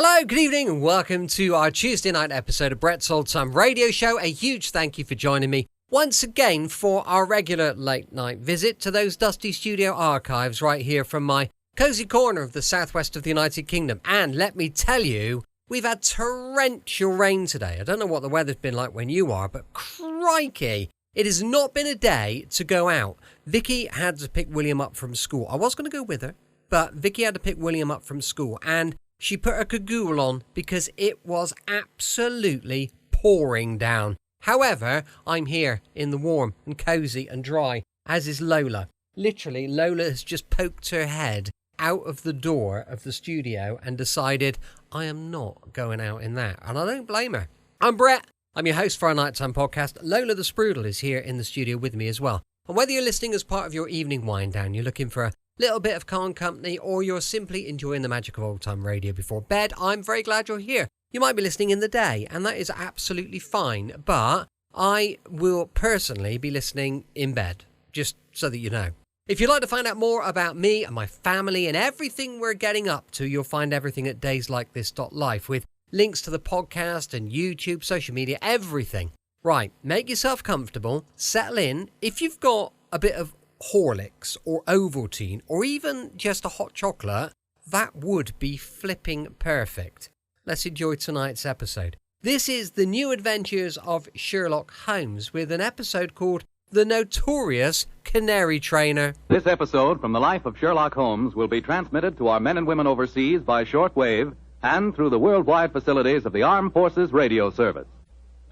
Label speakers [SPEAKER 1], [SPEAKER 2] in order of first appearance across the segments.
[SPEAKER 1] Hello, good evening, and welcome to our Tuesday night episode of Brett's Old Time Radio Show. A huge thank you for joining me once again for our regular late night visit to those dusty studio archives right here from my cosy corner of the southwest of the United Kingdom. And let me tell you, we've had torrential rain today. I don't know what the weather's been like when you are, but crikey, it has not been a day to go out. Vicky had to pick William up from school. I was going to go with her, but Vicky had to pick William up from school, and she put her cagoule on because it was absolutely pouring down. However, I'm here in the warm and cosy and dry, as is Lola. Literally, Lola has just poked her head out of the door of the studio and decided, I am not going out in that. And I don't blame her. I'm Brett. I'm your host for our nighttime podcast. Lola the Sprudel is here in the studio with me as well. And whether you're listening as part of your evening wind down, you're looking for a little bit of calm company, or you're simply enjoying the magic of old time radio before bed, I'm very glad you're here. You might be listening in the day, and that is absolutely fine, but I will personally be listening in bed, just so that you know. If you'd like to find out more about me and my family and everything we're getting up to, you'll find everything at dayslikethis.life with links to the podcast and YouTube, social media, everything. Right, make yourself comfortable, settle in. If you've got a bit of Horlicks or Ovaltine or even just a hot chocolate, that would be flipping perfect. Let's enjoy tonight's episode. This is the new adventures of Sherlock Holmes with an episode called The Notorious Canary Trainer.
[SPEAKER 2] This episode from the life of Sherlock Holmes will be transmitted to our men and women overseas by shortwave and through the worldwide facilities of the Armed Forces Radio Service.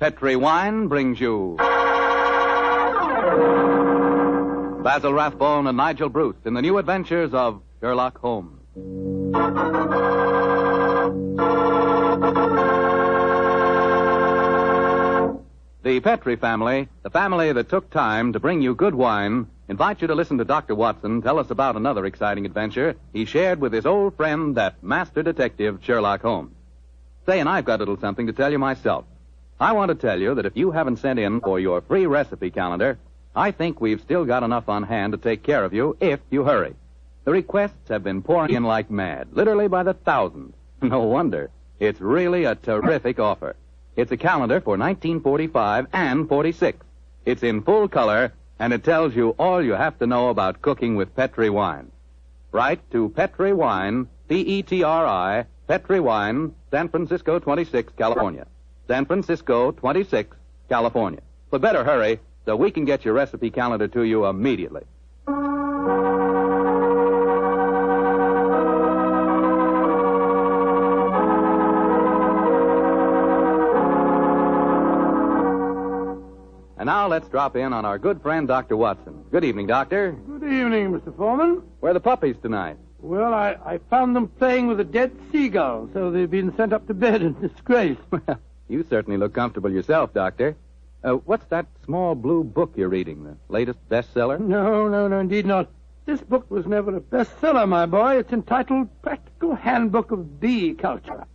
[SPEAKER 2] Petri Wine brings you Basil Rathbone and Nigel Bruce in the new adventures of Sherlock Holmes. The Petri family, the family that took time to bring you good wine, invite you to listen to Dr. Watson tell us about another exciting adventure he shared with his old friend, that master detective, Sherlock Holmes. Say, and I've got a little something to tell you myself. I want to tell you that if you haven't sent in for your free recipe calendar, I think we've still got enough on hand to take care of you if you hurry. The requests have been pouring in like mad, literally by the thousands. No wonder. It's really a terrific offer. It's a calendar for 1945 and 46. It's in full color, and it tells you all you have to know about cooking with Petri wine. Write to Petri Wine, Petri, Petri Wine, San Francisco 26, California. San Francisco 26, California. But better hurry, so we can get your recipe calendar to you immediately. And now let's drop in on our good friend, Dr. Watson. Good evening, Doctor.
[SPEAKER 3] Good evening, Mr. Foreman.
[SPEAKER 2] Where are the puppies tonight?
[SPEAKER 3] Well, I found them playing with a dead seagull, so they've been sent up to bed in disgrace.
[SPEAKER 2] Well, you certainly look comfortable yourself, Doctor. What's that small blue book you're reading, the latest bestseller?
[SPEAKER 3] No, indeed not. This book was never a bestseller, my boy. It's entitled Practical Handbook of Bee Culture,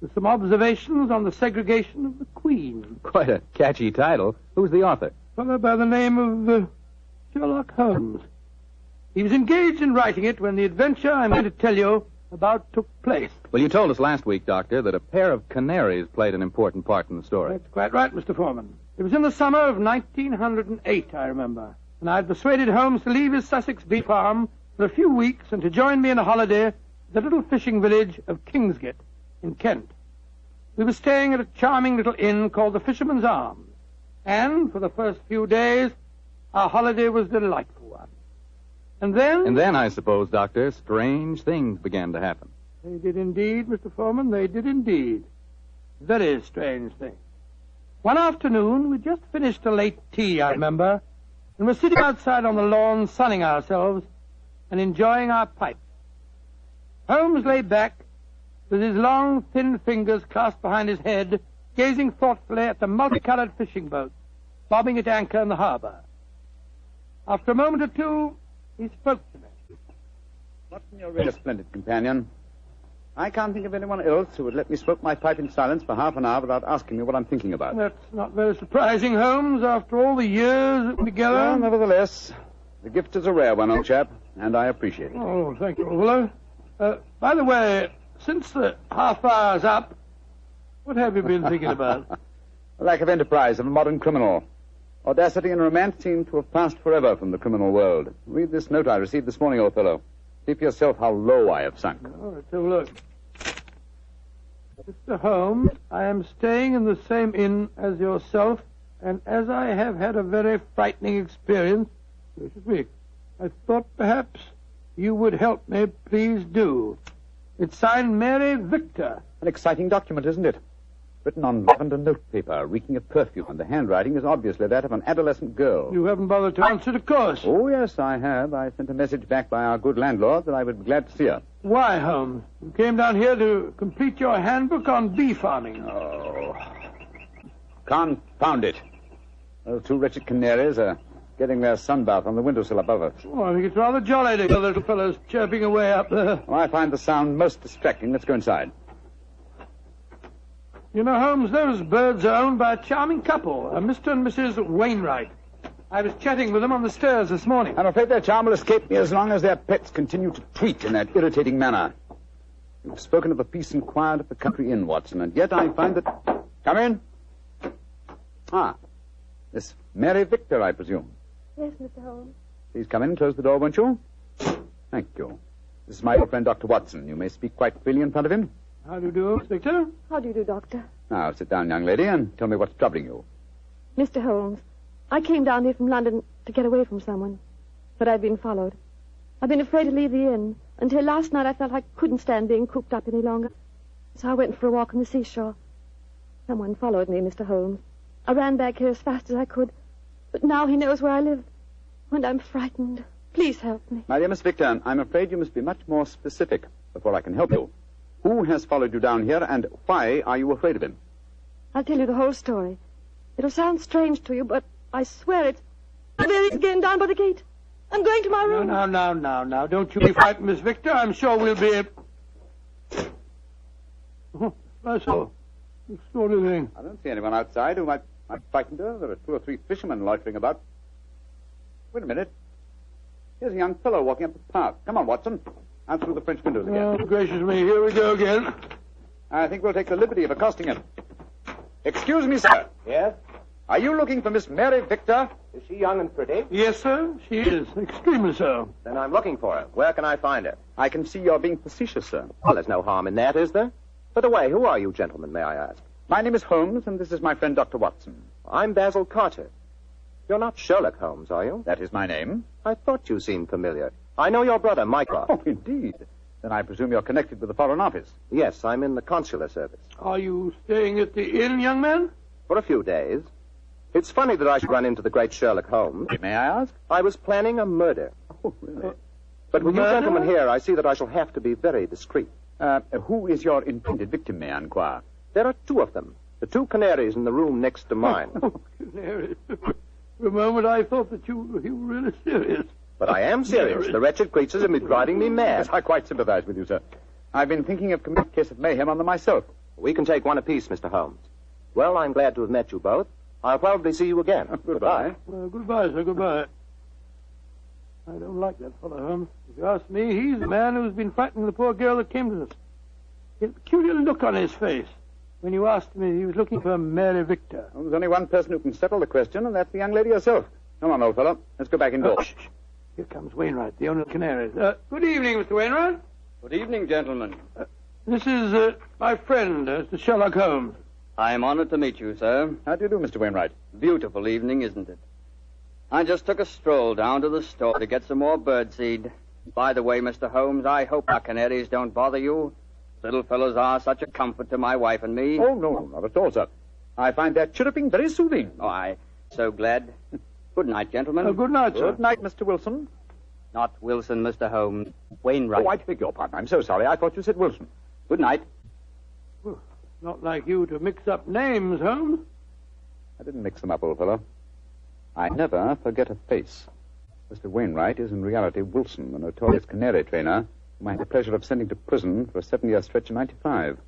[SPEAKER 3] with some observations on the segregation of the queen.
[SPEAKER 2] Quite a catchy title. Who's the author?
[SPEAKER 3] A fellow by the name of Sherlock Holmes. He was engaged in writing it when the adventure I'm going to tell you about took place.
[SPEAKER 2] Well, you told us last week, Doctor, that a pair of canaries played an important part in the story.
[SPEAKER 3] That's quite right, Mr. Foreman. It was in the summer of 1908, I remember, and I had persuaded Holmes to leave his Sussex bee farm for a few weeks and to join me in a holiday at the little fishing village of Kingsgate in Kent. We were staying at a charming little inn called the Fisherman's Arms, and for the first few days, our holiday was a delightful one. And then,
[SPEAKER 2] I suppose, Doctor, strange things began to happen.
[SPEAKER 3] They did indeed, Mr. Foreman, they did indeed. Very strange things. One afternoon, we just finished a late tea, I remember, and were sitting outside on the lawn sunning ourselves and enjoying our pipes. Holmes lay back with his long, thin fingers clasped behind his head, gazing thoughtfully at the multicolored fishing boats bobbing at anchor in the harbor. After a moment or two, he spoke to me.
[SPEAKER 4] Watson, you're really a splendid companion. I can't think of anyone else who would let me smoke my pipe in silence for half an hour without asking me what I'm thinking about.
[SPEAKER 3] That's not very surprising, Holmes, after all the years that we're together.
[SPEAKER 4] Well, nevertheless, the gift is a rare one, old chap, and I appreciate it.
[SPEAKER 3] Oh, thank you, old fellow. By the way, since the half hour's up, what have you been thinking about?
[SPEAKER 4] The lack of enterprise of a modern criminal. Audacity and romance seem to have passed forever from the criminal world. Read this note I received this morning, old fellow. See for yourself how low I have sunk.
[SPEAKER 3] Oh, let's have a look. Mr. Holmes, I am staying in the same inn as yourself, and as I have had a very frightening experience, gracious week, I thought perhaps you would help me. Please do. It's signed Mary Victor.
[SPEAKER 4] An exciting document, isn't it? Written on lavender notepaper, reeking of perfume, and the handwriting is obviously that of an adolescent girl.
[SPEAKER 3] You haven't bothered to answer, of course.
[SPEAKER 4] Oh, yes, I have. I sent a message back by our good landlord that I would be glad to see her.
[SPEAKER 3] Why, Holmes? You came down here to complete your handbook on bee farming.
[SPEAKER 4] Oh, confound it. Those two wretched canaries are getting their sunbath on the windowsill above us.
[SPEAKER 3] Oh, I think it's rather jolly to hear the little fellows chirping away up there.
[SPEAKER 4] Well, I find the sound most distracting. Let's go inside.
[SPEAKER 3] You know, Holmes, those birds are owned by a charming couple, Mr. and Mrs. Wainwright. I was chatting with them on the stairs this morning.
[SPEAKER 4] I'm afraid their charm will escape me as long as their pets continue to tweet in that irritating manner. You've spoken of the peace and quiet of the country inn, Watson, and yet I find that... Come in. Ah, Miss Mary Victor, I presume.
[SPEAKER 5] Yes, Mr. Holmes.
[SPEAKER 4] Please come in and close the door, won't you? Thank you. This is my old friend, Dr. Watson. You may speak quite freely in front of him.
[SPEAKER 3] How do you do, Miss Victor?
[SPEAKER 5] How do you do, Doctor?
[SPEAKER 4] Now, sit down, young lady, and tell me what's troubling you.
[SPEAKER 5] Mr. Holmes, I came down here from London to get away from someone, but I've been followed. I've been afraid to leave the inn. Until last night I felt I couldn't stand being cooped up any longer. So I went for a walk on the seashore. Someone followed me, Mr. Holmes. I ran back here as fast as I could, but now he knows where I live, and I'm frightened. Please help me.
[SPEAKER 4] My dear Miss Victor, I'm afraid you must be much more specific before I can help you. Who has followed you down here, and why are you afraid of him?
[SPEAKER 5] I'll tell you the whole story. It'll sound strange to you, but I swear it's... There he's again down by the gate. I'm going to my room.
[SPEAKER 3] Now. Don't you be frightened, Miss Victor. I'm sure we'll be... Oh, that's all. Extraordinary thing.
[SPEAKER 4] I don't see anyone outside who might frighten her. There are 2 or 3 fishermen loitering about. Wait a minute. Here's a young fellow walking up the path. Come on, Watson. Out through the French windows again.
[SPEAKER 3] Oh, gracious me. Here we go again.
[SPEAKER 4] I think we'll take the liberty of accosting him. Excuse me, sir.
[SPEAKER 6] Yes?
[SPEAKER 4] Are you looking for Miss Mary Victor?
[SPEAKER 6] Is she young and pretty?
[SPEAKER 3] Yes, sir. She is. Extremely so.
[SPEAKER 6] Then I'm looking for her. Where can I find her?
[SPEAKER 4] I can see you're being facetious, sir.
[SPEAKER 6] Well, there's no harm in that, is there? By the way, who are you gentlemen, may I ask?
[SPEAKER 4] My name is Holmes, and this is my friend Dr. Watson.
[SPEAKER 6] I'm Basil Carter. You're not Sherlock Holmes, are you?
[SPEAKER 4] That is my name.
[SPEAKER 6] I thought you seemed familiar. I know your brother, Mycroft.
[SPEAKER 4] Oh, indeed. Then I presume you're connected with the Foreign Office.
[SPEAKER 6] Yes, I'm in the consular service.
[SPEAKER 3] Are you staying at the inn, young man?
[SPEAKER 6] For a few days. It's funny that I should run into the great Sherlock Holmes.
[SPEAKER 4] May I ask?
[SPEAKER 6] I was planning a murder.
[SPEAKER 4] Oh, really?
[SPEAKER 6] But with you
[SPEAKER 3] Murder?
[SPEAKER 6] gentlemen here, I see that I shall have to be very discreet.
[SPEAKER 4] Who is your intended victim, may I inquire?
[SPEAKER 6] There are 2 of them. The 2 canaries in the room next to mine.
[SPEAKER 3] Oh, canary. For a moment I thought that you were really serious.
[SPEAKER 6] But I am serious. The wretched creatures have been driving me mad.
[SPEAKER 4] Yes, I quite sympathize with you, sir. I've been thinking of committing a case of mayhem on them myself.
[SPEAKER 6] We can take one apiece, Mr. Holmes. Well, I'm glad to have met you both. I'll probably see you again.
[SPEAKER 4] Goodbye.
[SPEAKER 3] Goodbye, sir. Goodbye. I don't like that fellow, Holmes. If you ask me, he's the man who's been frightening the poor girl that came to us. He had a peculiar look on his face when you asked me he was looking for Mary Victor.
[SPEAKER 4] Well, there's only one person who can settle the question, and that's the young lady herself. Come on, old fellow. Let's go back indoors.
[SPEAKER 3] Shh. Here comes Wainwright, the owner of the Canaries. Good evening, Mr. Wainwright.
[SPEAKER 7] Good evening, gentlemen.
[SPEAKER 3] This is my friend, Mr. Sherlock Holmes.
[SPEAKER 7] I am honored to meet you, sir.
[SPEAKER 4] How do you do, Mr. Wainwright?
[SPEAKER 7] Beautiful evening, isn't it? I just took a stroll down to the store to get some more birdseed. By the way, Mr. Holmes, I hope our canaries don't bother you. Little fellows are such a comfort to my wife and me.
[SPEAKER 4] Oh, no, not at all, sir. I find their chirruping very soothing.
[SPEAKER 7] Oh, I'm so glad. Good night, gentlemen.
[SPEAKER 3] Good night, sir.
[SPEAKER 4] Good night, Mr. Wilson.
[SPEAKER 7] Not Wilson, Mr. Holmes. Wainwright.
[SPEAKER 4] Oh, I beg your pardon. I'm so sorry. I thought you said Wilson.
[SPEAKER 7] Good night.
[SPEAKER 3] Not like you to mix up names, Holmes.
[SPEAKER 4] I didn't mix them up, old fellow. I never forget a face. Mr. Wainwright is in reality Wilson, the notorious canary trainer, whom I had the pleasure of sending to prison for a 7-year stretch in '95.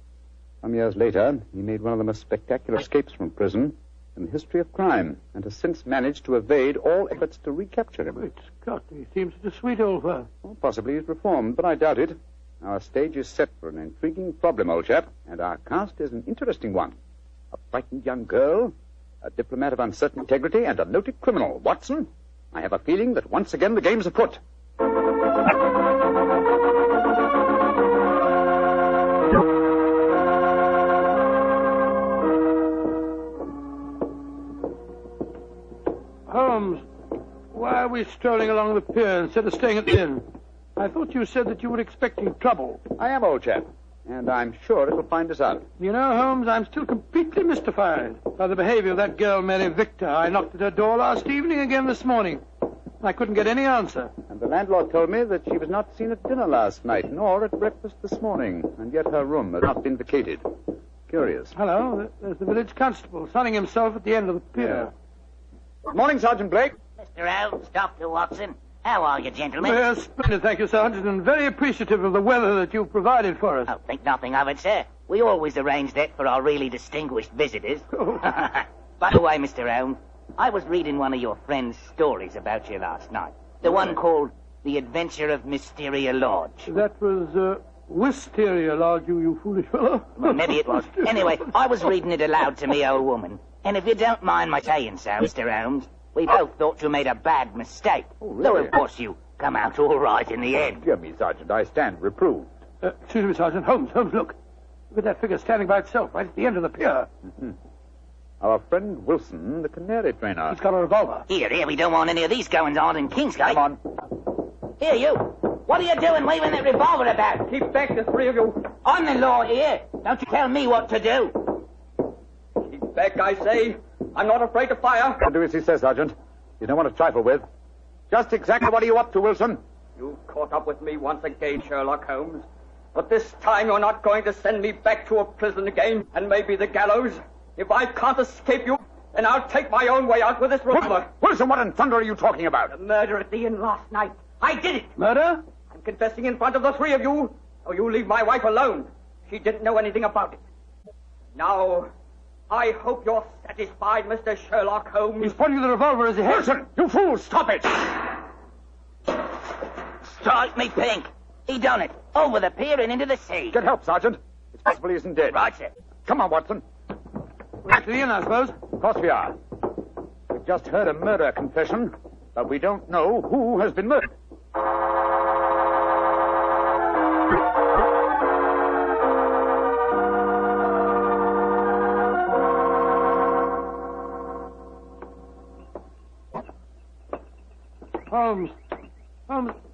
[SPEAKER 4] Some years later, he made one of the most spectacular escapes from prison in the history of crime, and has since managed to evade all efforts to recapture him.
[SPEAKER 3] Great Scott, he seems such a sweet old fellow.
[SPEAKER 4] Well, possibly he's reformed, but I doubt it. Our stage is set for an intriguing problem, old chap, and our cast is an interesting one. A frightened young girl, a diplomat of uncertain integrity, and a noted criminal. Watson, I have a feeling that once again the game's afoot.
[SPEAKER 3] Holmes, why are we strolling along the pier instead of staying at the inn? I thought you said that you were expecting trouble.
[SPEAKER 4] I am, old chap, and I'm sure it'll find us out.
[SPEAKER 3] You know, Holmes, I'm still completely mystified by the behavior of that girl, Mary Victor. I knocked at her door last evening, again this morning. I couldn't get any answer.
[SPEAKER 4] And the landlord told me that she was not seen at dinner last night, nor at breakfast this morning, and yet her room has not been vacated. Curious.
[SPEAKER 3] Hello, there's the village constable, sunning himself at the end of the pier.
[SPEAKER 4] Good morning, Sergeant Blake.
[SPEAKER 8] Mr. Holmes, Dr. Watson. How are you, gentlemen?
[SPEAKER 3] Well, splendid, thank you, Sergeant, and very appreciative of the weather that you've provided for us.
[SPEAKER 8] Oh, think nothing of it, sir. We always arrange that for our really distinguished visitors. By the way, Mr. Holmes, I was reading one of your friend's stories about you last night. The one called The Adventure of Mysteria Lodge.
[SPEAKER 3] That was, Wisteria Lodge, you foolish fellow.
[SPEAKER 8] Well, maybe it was. Anyway, I was reading it aloud to me old woman. And if you don't mind my saying so, Mr. Holmes, we both thought you made a bad mistake.
[SPEAKER 4] Oh, really?
[SPEAKER 8] Though, of course, you come out all right in the end.
[SPEAKER 4] Dear me, Sergeant, I stand reproved.
[SPEAKER 3] Excuse me, Sergeant. Holmes, look. Look at that figure standing by itself right at the end of the pier.
[SPEAKER 4] Mm-hmm. Our friend Wilson, the canary trainer.
[SPEAKER 3] He's got a revolver.
[SPEAKER 8] Here, we don't want any of these goings on in Kingsgate.
[SPEAKER 4] Come on.
[SPEAKER 8] Here, you. What are you doing waving that revolver about?
[SPEAKER 7] Keep back, the three of you.
[SPEAKER 8] I'm the law here. Don't you tell me what to do.
[SPEAKER 7] Keep back, I say. I'm not afraid to fire.
[SPEAKER 4] I'll do as he says, Sergeant. You don't want to trifle with. Just exactly what are you up to, Wilson?
[SPEAKER 7] You caught up with me once again, Sherlock Holmes. But this time you're not going to send me back to a prison again, and maybe the gallows. If I can't escape you, then I'll take my own way out with this revolver.
[SPEAKER 4] Wilson, what in thunder are you talking about?
[SPEAKER 7] The murder at the inn last night. I did it.
[SPEAKER 3] Murder?
[SPEAKER 7] I'm confessing in front of the three of you. Oh, you leave my wife alone. She didn't know anything about it. Now, I hope you're satisfied, Mr. Sherlock Holmes.
[SPEAKER 3] He's pointing the revolver as he heads.
[SPEAKER 4] Wilson, you fool, stop it!
[SPEAKER 8] Strike me pink. He done it. Over the pier and into the sea.
[SPEAKER 4] Get help, Sergeant. It's possible he isn't dead.
[SPEAKER 8] Right, sir.
[SPEAKER 4] Come on, Watson.
[SPEAKER 3] We're at the inn, I suppose.
[SPEAKER 4] Of course we are. We've just heard a murder confession, but we don't know who has been murdered.
[SPEAKER 3] Holmes,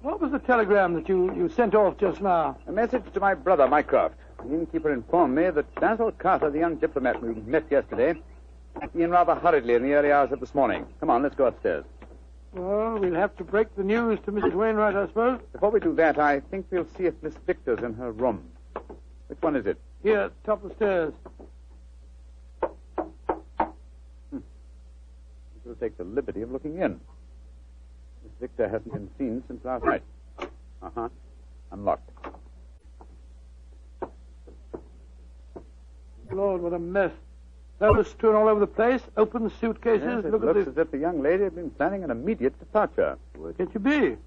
[SPEAKER 3] what was the telegram that you sent off just now?
[SPEAKER 4] A message to my brother, Mycroft. The innkeeper informed me that Basil Carter, the young diplomat we met yesterday, left the inn rather hurriedly in the early hours of this morning. Come on, let's go upstairs.
[SPEAKER 3] Well, we'll have to break the news to Mrs. Wainwright, I suppose.
[SPEAKER 4] Before we do that, I think we'll see if Miss Victor's in her room. Which one is it?
[SPEAKER 3] Here, top of the stairs.
[SPEAKER 4] We'll take the liberty of looking in. Miss Victor hasn't been seen since last night. Uh-huh. Unlocked.
[SPEAKER 3] Lord, what a mess. Clothes strewn all over the place, open suitcases.
[SPEAKER 4] Yes, it
[SPEAKER 3] Look
[SPEAKER 4] looks
[SPEAKER 3] at
[SPEAKER 4] as if the young lady had been planning an immediate departure.
[SPEAKER 3] Where can she be?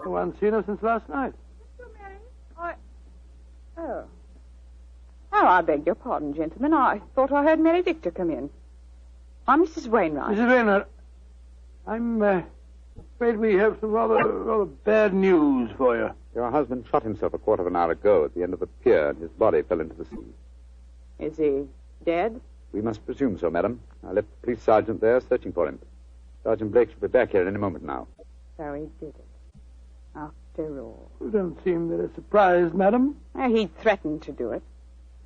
[SPEAKER 3] No one's seen her since last night.
[SPEAKER 9] Oh, I beg your pardon, gentlemen. I thought I heard Mary Victor come in. I'm Mrs. Wainwright.
[SPEAKER 3] Mrs. Wainwright, I'm afraid we have some rather bad news for you.
[SPEAKER 4] Your husband shot himself a quarter of an hour ago at the end of the pier, and his body fell into the sea.
[SPEAKER 9] Is he dead?
[SPEAKER 4] We must presume so, madam. I left the police sergeant there searching for him. Sergeant Blake should be back here any moment now.
[SPEAKER 9] So he did it. After all.
[SPEAKER 3] You don't seem very surprised, madam.
[SPEAKER 9] He threatened to do it.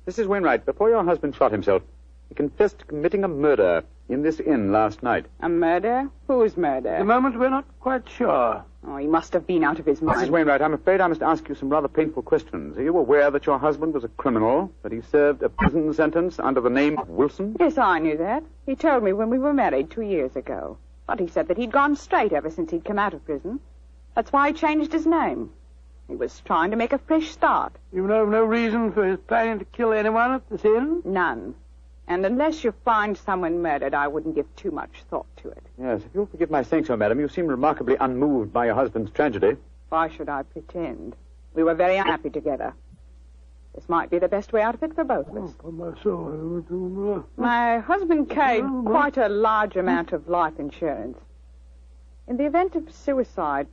[SPEAKER 4] Mrs. Wainwright, before your husband shot himself, he confessed to committing a murder in this inn last night.
[SPEAKER 9] A murder? Whose murder?
[SPEAKER 3] At the moment, we're not quite sure.
[SPEAKER 9] Oh, he must have been out of his mind.
[SPEAKER 4] Mrs. Wainwright, I'm afraid I must ask you some rather painful questions. Are you aware that your husband was a criminal, that he served a prison sentence under the name of Wilson?
[SPEAKER 9] Yes, I knew that. He told me when we were married 2 years ago. But he said that he'd gone straight ever since he'd come out of prison. That's why he changed his name. He was trying to make a fresh start.
[SPEAKER 3] You know no reason for his planning to kill anyone at this inn?
[SPEAKER 9] None. And unless you find someone murdered, I wouldn't give too much thought to it.
[SPEAKER 4] Yes, if you'll forgive my saying so, madam, you seem remarkably unmoved by your husband's tragedy.
[SPEAKER 9] Why should I pretend? We were very unhappy together. This might be the best way out of it for both of us.
[SPEAKER 3] Upon my soul.
[SPEAKER 9] My husband carried quite a large amount of life insurance. In the event of suicide,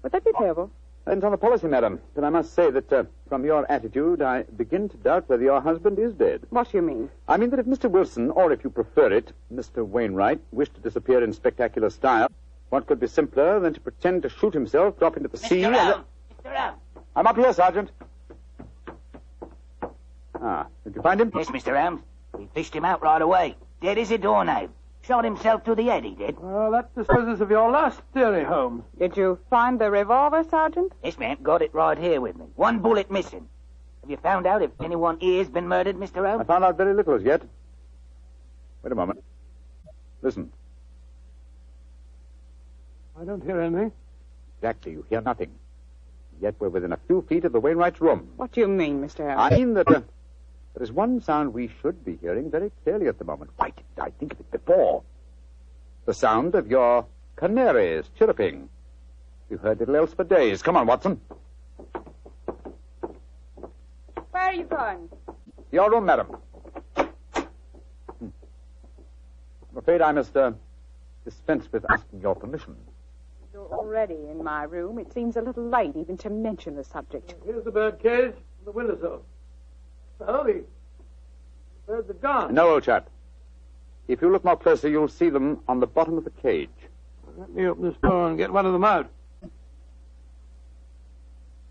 [SPEAKER 9] would that be payable?
[SPEAKER 4] Depends on the policy, madam. But I must say that from your attitude, I begin to doubt whether your husband is dead.
[SPEAKER 9] What do you mean?
[SPEAKER 4] I mean that if Mr. Wilson, or if you prefer it, Mr. Wainwright, wished to disappear in spectacular style, what could be simpler than to pretend to shoot himself, drop into the sea...
[SPEAKER 8] Mr. Owen!
[SPEAKER 4] I'm up here, Sergeant. Did you find him?
[SPEAKER 8] Yes, Mr. Holmes. We fished him out right away. Dead as a doornail. Shot himself through the head, he did.
[SPEAKER 3] Well, that disposes of your last theory, Holmes.
[SPEAKER 9] Did you find the revolver, Sergeant?
[SPEAKER 8] Yes, ma'am. Got it right here with me. One bullet missing. Have you found out if anyone here's been murdered, Mr. Holmes?
[SPEAKER 4] I found out very little as yet. Wait a moment. Listen.
[SPEAKER 3] I don't hear anything.
[SPEAKER 4] Exactly, you hear nothing. Yet we're within a few feet of the Wainwright's room.
[SPEAKER 9] What do you mean, Mr. Holmes?
[SPEAKER 4] I mean that there is one sound we should be hearing very clearly at the moment. Why didn't I think of it before? The sound of your canaries chirruping. You've heard little else for days. Come on, Watson.
[SPEAKER 9] Where are you going?
[SPEAKER 4] Your room, madam. I'm afraid I must dispense with asking your permission.
[SPEAKER 9] You're already in my room. It seems a little late even to mention the subject.
[SPEAKER 3] Here's the bird cage on the windowsill. Oh, the birds are gone.
[SPEAKER 4] No, old chap. If you look more closely, you'll see them on the bottom of the cage.
[SPEAKER 3] Let me open this door and get one of them out.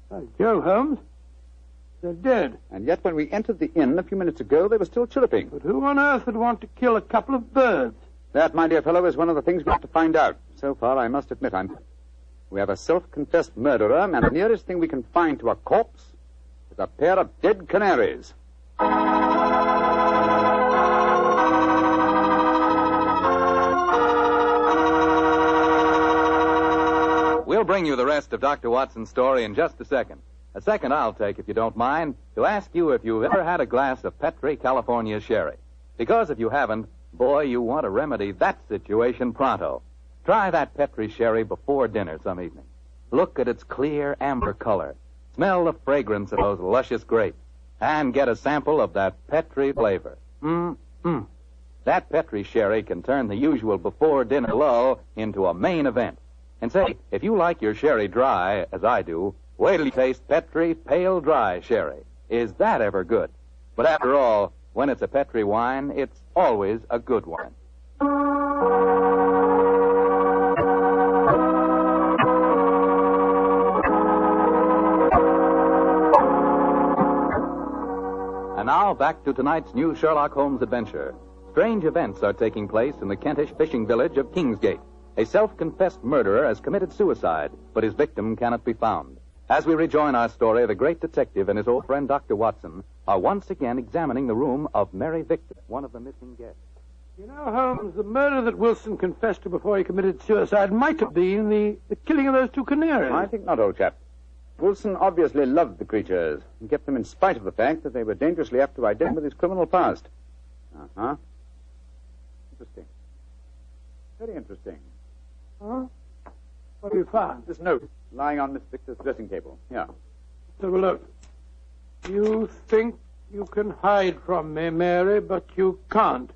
[SPEAKER 3] By Jove, Holmes. They're dead.
[SPEAKER 4] And yet when we entered the inn a few minutes ago, they were still chirruping.
[SPEAKER 3] But who on earth would want to kill a couple of birds?
[SPEAKER 4] That, my dear fellow, is one of the things we have to find out. So far, I must admit, we have a self-confessed murderer, and the nearest thing we can find to a corpse is a pair of dead canaries.
[SPEAKER 2] We'll bring you the rest of Dr. Watson's story in just a second. A second I'll take, if you don't mind, to ask you if you've ever had a glass of Petri California Sherry. Because if you haven't, boy, you want to remedy that situation pronto. Try that Petri Sherry before dinner some evening. Look at its clear amber color. Smell the fragrance of those luscious grapes. And get a sample of that Petri flavor. That Petri Sherry can turn the usual before-dinner lull into a main event. And say, if you like your sherry dry, as I do, wait till you taste Petri Pale Dry Sherry. Is that ever good? But after all, when it's a Petri wine, it's always a good wine. And now, back to tonight's new Sherlock Holmes adventure. Strange events are taking place in the Kentish fishing village of Kingsgate. A self-confessed murderer has committed suicide, but his victim cannot be found. As we rejoin our story, the great detective and his old friend Dr. Watson are once again examining the room of Mary Victor, one of the missing guests.
[SPEAKER 3] You know, Holmes, the murder that Wilson confessed to before he committed suicide might have been the killing of those two canaries.
[SPEAKER 4] I think not, old chap. Wilson obviously loved the creatures and kept them in spite of the fact that they were dangerously apt to identify with his criminal past. Interesting. Very interesting.
[SPEAKER 3] Huh? What have you found?
[SPEAKER 4] This note lying on Miss Victor's dressing table. Here.
[SPEAKER 3] Let's have a look. You think you can hide from me, Mary, but you can't.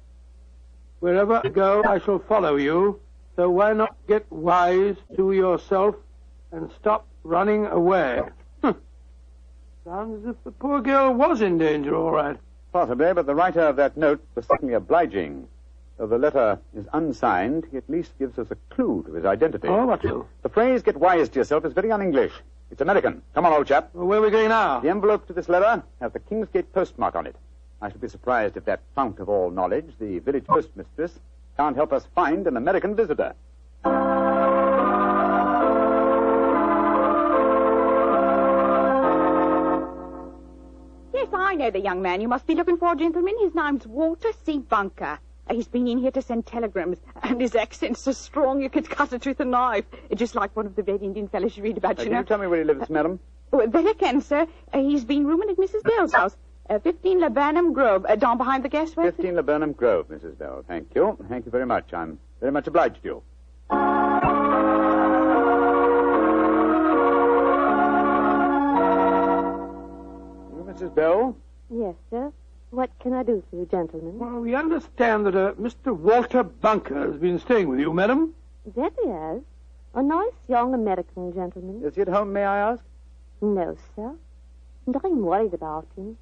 [SPEAKER 3] Wherever I go, I shall follow you. So why not get wise to yourself and stop running away? Sounds as if the poor girl was in danger, all right.
[SPEAKER 4] Possibly, but the writer of that note was certainly obliging. Though the letter is unsigned, he at least gives us a clue to his identity.
[SPEAKER 3] Oh, what clue?
[SPEAKER 4] The phrase, get wise to yourself, is very un-English. It's American. Come on, old chap.
[SPEAKER 3] Well, where are we going now?
[SPEAKER 4] The envelope to this letter has the Kingsgate postmark on it. I should be surprised if that fount of all knowledge, the village postmistress, can't help us find an American visitor.
[SPEAKER 9] Yes, I know the young man you must be looking for, gentlemen. His name's Walter C. Bunker. He's been in here to send telegrams, and his accent's so strong you could cut it with a knife. Just like one of the Red Indian fellows you read about, you know.
[SPEAKER 4] Can you tell me where he lives, madam?
[SPEAKER 9] Well, that I can, sir. He's been rooming at Mrs. Bell's house. 15 Laburnum Grove, down behind the gas works.
[SPEAKER 4] 15 Laburnum Grove, Mrs. Bell. Thank you. Thank you very much. I'm very much obliged to you. Mrs. Bell?
[SPEAKER 5] Yes, sir. What can I do for you, gentlemen?
[SPEAKER 3] Well, we understand that Mr. Walter Bunker has been staying with you, madam.
[SPEAKER 5] That he has. A nice young American gentleman.
[SPEAKER 4] Is he at home, may I ask?
[SPEAKER 5] No, sir. And I'm worried about him.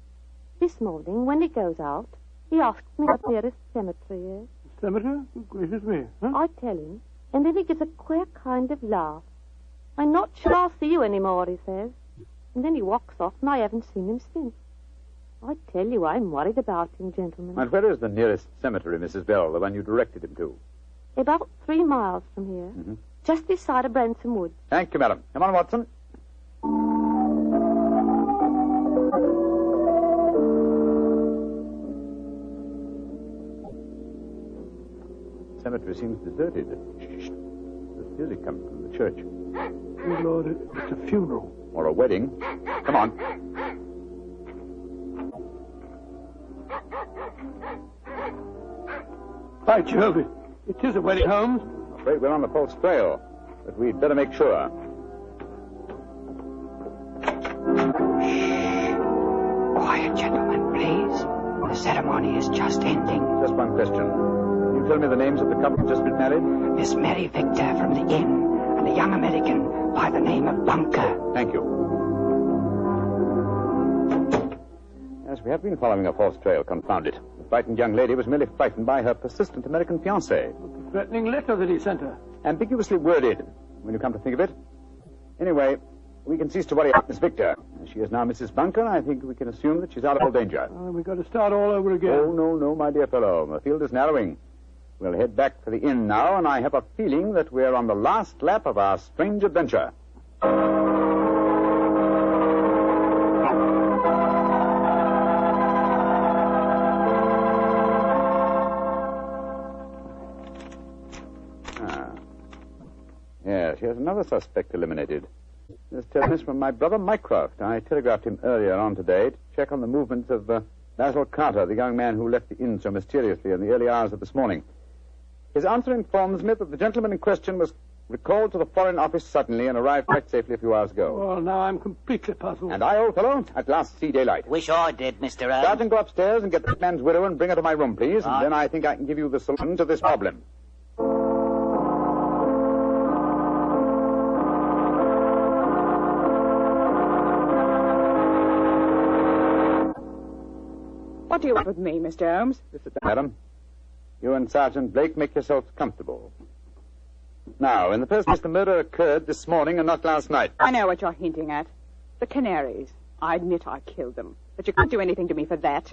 [SPEAKER 5] This morning, when he goes out, he asks me what the nearest cemetery is.
[SPEAKER 3] Cemetery? Gracious me. Huh?
[SPEAKER 5] I tell him, and then he gives a queer kind of laugh. I'm not sure I'll see you anymore, he says. And then he walks off, and I haven't seen him since. I tell you, I'm worried about him, gentlemen.
[SPEAKER 4] And where is the nearest cemetery, Mrs. Bell, the one you directed him to?
[SPEAKER 5] About 3 miles from here.
[SPEAKER 4] Mm-hmm.
[SPEAKER 5] Just this side of Branson Woods.
[SPEAKER 4] Thank you, madam. Come on, Watson. The cemetery seems deserted. Shh. There's music coming from the church.
[SPEAKER 3] Good Lord, it's a funeral.
[SPEAKER 4] Or a wedding. Come on.
[SPEAKER 3] By Jove, it is a wedding, Holmes.
[SPEAKER 4] I'm afraid we're on the false trail, but we'd better make sure.
[SPEAKER 8] Quiet, gentlemen, please. The ceremony is just ending.
[SPEAKER 4] Just one question. Can you tell me the names of the couple who've just been married?
[SPEAKER 8] Miss Mary Victor from the inn and a young American by the name of Bunker.
[SPEAKER 4] Thank you. Yes, we have been following a false trail, confound it. The frightened young lady was merely frightened by her persistent American fiancé.
[SPEAKER 3] The threatening letter that he sent her.
[SPEAKER 4] Ambiguously worded, when you come to think of it. Anyway, we can cease to worry about Miss Victor. She is now Mrs. Bunker. I think we can assume that she's out of all danger.
[SPEAKER 3] We've got to start all over again.
[SPEAKER 4] Oh, no, my dear fellow. The field is narrowing. We'll head back for the inn now, and I have a feeling that we're on the last lap of our strange adventure. Yes, here's another suspect eliminated. This telegram from my brother Mycroft. I telegraphed him earlier on today to check on the movements of Basil Carter, the young man who left the inn so mysteriously in the early hours of this morning. His answer informs me that the gentleman in question was recalled to the Foreign Office suddenly and arrived quite safely a few hours ago.
[SPEAKER 3] Well, now I'm completely puzzled.
[SPEAKER 4] And I, old fellow, at last see daylight.
[SPEAKER 8] Wish I did, Mr. Holmes.
[SPEAKER 4] Sergeant, go upstairs and get that man's widow and bring her to my room, please. And then I think I can give you the solution to this problem.
[SPEAKER 9] What do you want with me, Mr. Holmes?
[SPEAKER 4] Sit down, madam. You and Sergeant Blake make yourselves comfortable. Now, in the first place, the murder occurred this morning and not last night.
[SPEAKER 9] I know what you're hinting at. The canaries. I admit I killed them. But you can't do anything to me for that.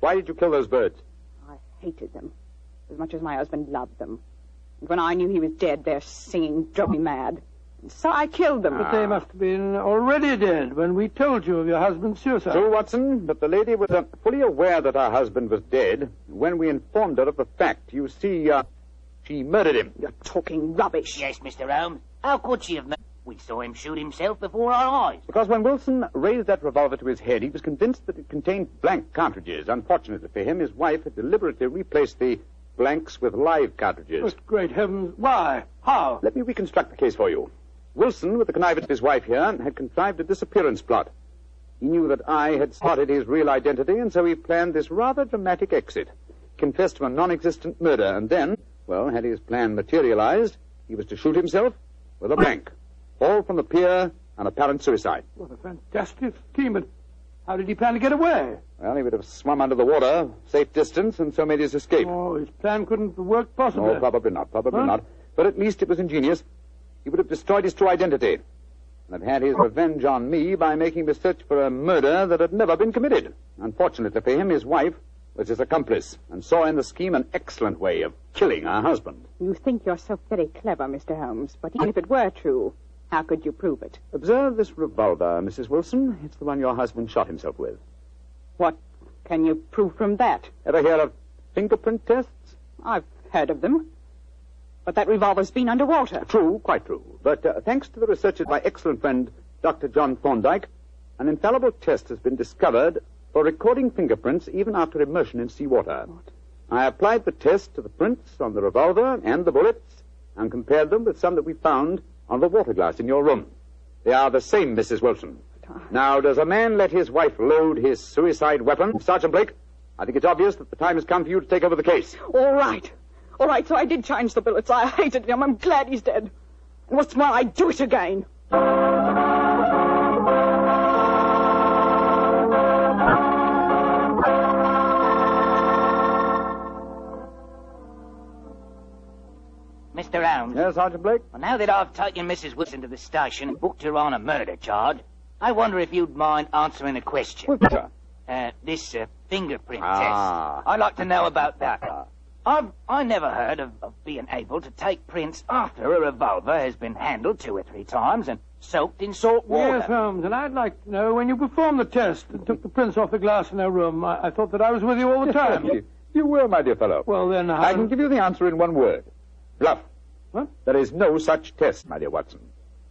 [SPEAKER 4] Why did you kill those birds?
[SPEAKER 9] I hated them. As much as my husband loved them. And when I knew he was dead, their singing drove me mad. And so I killed them.
[SPEAKER 3] But they must have been already dead when we told you of your husband's suicide.
[SPEAKER 4] True, Watson, but the lady was fully aware that her husband was dead when we informed her of the fact. You see, she murdered him.
[SPEAKER 9] You're talking rubbish.
[SPEAKER 8] Yes, Mr. Holmes. How could she have murdered? We saw him shoot himself before our eyes.
[SPEAKER 4] Because when Wilson raised that revolver to his head, he was convinced that it contained blank cartridges. Unfortunately for him, his wife had deliberately replaced the blanks with live cartridges.
[SPEAKER 3] But great heavens, why? How?
[SPEAKER 4] Let me reconstruct the case for you. Wilson, with the connivance of his wife here, had contrived a disappearance plot. He knew that I had spotted his real identity, and so he planned this rather dramatic exit. Confessed to a non-existent murder, and then, well, had his plan materialized, he was to shoot himself with a blank. All from the pier, an apparent suicide.
[SPEAKER 3] What a fantastic scheme, but how did he plan to get away?
[SPEAKER 4] Well, he would have swum under the water, safe distance, and so made his escape.
[SPEAKER 3] Oh, his plan couldn't work possibly.
[SPEAKER 4] No, probably not, not. But at least it was ingenious. He would have destroyed his true identity and have had his revenge on me by making me search for a murder that had never been committed. Unfortunately for him, his wife was his accomplice and saw in the scheme an excellent way of killing her husband.
[SPEAKER 9] You think you're so very clever, Mr. Holmes, but even if it were true, how could you prove it?
[SPEAKER 4] Observe this revolver, Mrs. Wilson. It's the one your husband shot himself with.
[SPEAKER 9] What can you prove from that?
[SPEAKER 4] Ever hear of fingerprint tests?
[SPEAKER 9] I've heard of them. But that revolver's been underwater.
[SPEAKER 4] True, quite true. But thanks to the research of my excellent friend, Dr. John Thorndyke, an infallible test has been discovered for recording fingerprints even after immersion in seawater.
[SPEAKER 9] What?
[SPEAKER 4] I applied the test to the prints on the revolver and the bullets and compared them with some that we found on the water glass in your room. They are the same, Mrs. Wilson.
[SPEAKER 9] But
[SPEAKER 4] Now, does a man let his wife load his suicide weapon? Sergeant Blake, I think it's obvious that the time has come for you to take over the case.
[SPEAKER 9] All right. All right, so I did change the bullets. I hated him. I'm glad he's dead. And what's more, I'd do it again.
[SPEAKER 8] Mr. Holmes.
[SPEAKER 4] Yes, Sergeant Blake?
[SPEAKER 8] Well, now that I've taken Mrs. Wilson to the station and booked her on a murder charge, I wonder if you'd mind answering a question.
[SPEAKER 4] Well, sir.
[SPEAKER 8] This fingerprint
[SPEAKER 4] Ah.
[SPEAKER 8] test. I'd like to know about that. I never heard of being able to take prints after a revolver has been handled 2 or 3 times and soaked in salt water.
[SPEAKER 3] Yes, Holmes, and I'd like to know, when you performed the test and took the prints off the glass in her room, I thought that I was with you all the time.
[SPEAKER 4] You were, my dear fellow.
[SPEAKER 3] Well, then, how...
[SPEAKER 4] I can give you the answer in one word. Bluff.
[SPEAKER 3] What?
[SPEAKER 4] There is no such test, my dear Watson.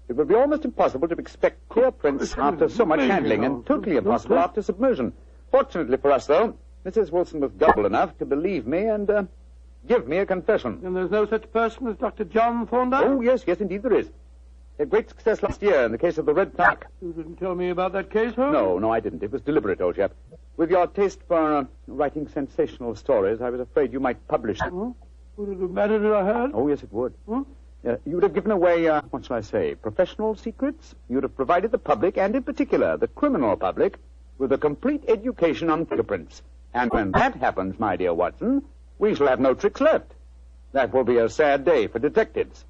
[SPEAKER 4] It would be almost impossible to expect clear prints after so much handling, and totally impossible after submersion. Fortunately for us, though, Mrs. Wilson was gullible enough to believe me and give me a confession.
[SPEAKER 3] And there's no such person as Dr. John Thorndyke?
[SPEAKER 4] Oh, yes, indeed there is. He had great success last year in the case of the Red Plaque.
[SPEAKER 3] You didn't tell me about that case, Holmes?
[SPEAKER 4] No, I didn't. It was deliberate, old chap. With your taste for writing sensational stories, I was afraid you might publish them.
[SPEAKER 3] Huh? Would it have mattered if I had?
[SPEAKER 4] Oh, yes, it would.
[SPEAKER 3] Huh?
[SPEAKER 4] You would have given away, what shall I say, professional secrets. You would have provided the public, and in particular the criminal public, with a complete education on fingerprints. And when that happens, my dear Watson, we shall have no tricks left. That will be a sad day for detectives.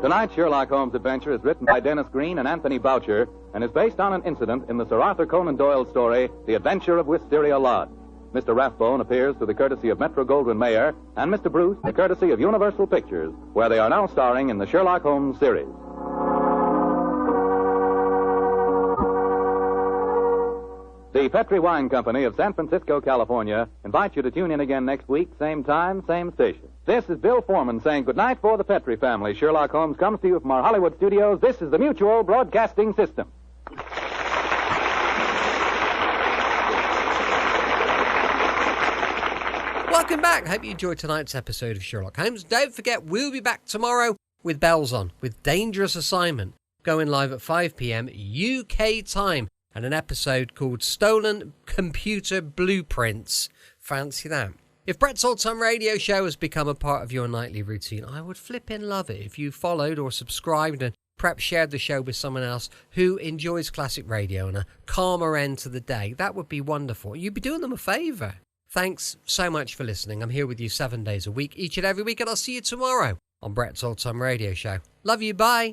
[SPEAKER 2] Tonight's Sherlock Holmes adventure is written by Dennis Green and Anthony Boucher and is based on an incident in the Sir Arthur Conan Doyle story, The Adventure of Wisteria Lodge. Mr. Rathbone appears through the courtesy of Metro-Goldwyn-Mayer and Mr. Bruce the courtesy of Universal Pictures, where they are now starring in the Sherlock Holmes series. The Petri Wine Company of San Francisco, California, invites you to tune in again next week, same time, same station. This is Bill Foreman saying goodnight for the Petri family. Sherlock Holmes comes to you from our Hollywood studios. This is the Mutual Broadcasting System.
[SPEAKER 1] Welcome back. Hope you enjoyed tonight's episode of Sherlock Holmes. Don't forget, we'll be back tomorrow with bells on, with Dangerous Assignment, going live at 5 p.m. UK time, and an episode called Stolen Computer Blueprints. Fancy that. If Brett's Old Time Radio Show has become a part of your nightly routine, I would flippin' love it if you followed or subscribed and perhaps shared the show with someone else who enjoys classic radio and a calmer end to the day. That would be wonderful. You'd be doing them a favour. Thanks so much for listening. I'm here with you 7 days a week, each and every week, and I'll see you tomorrow on Brett's Old Time Radio Show. Love you, bye.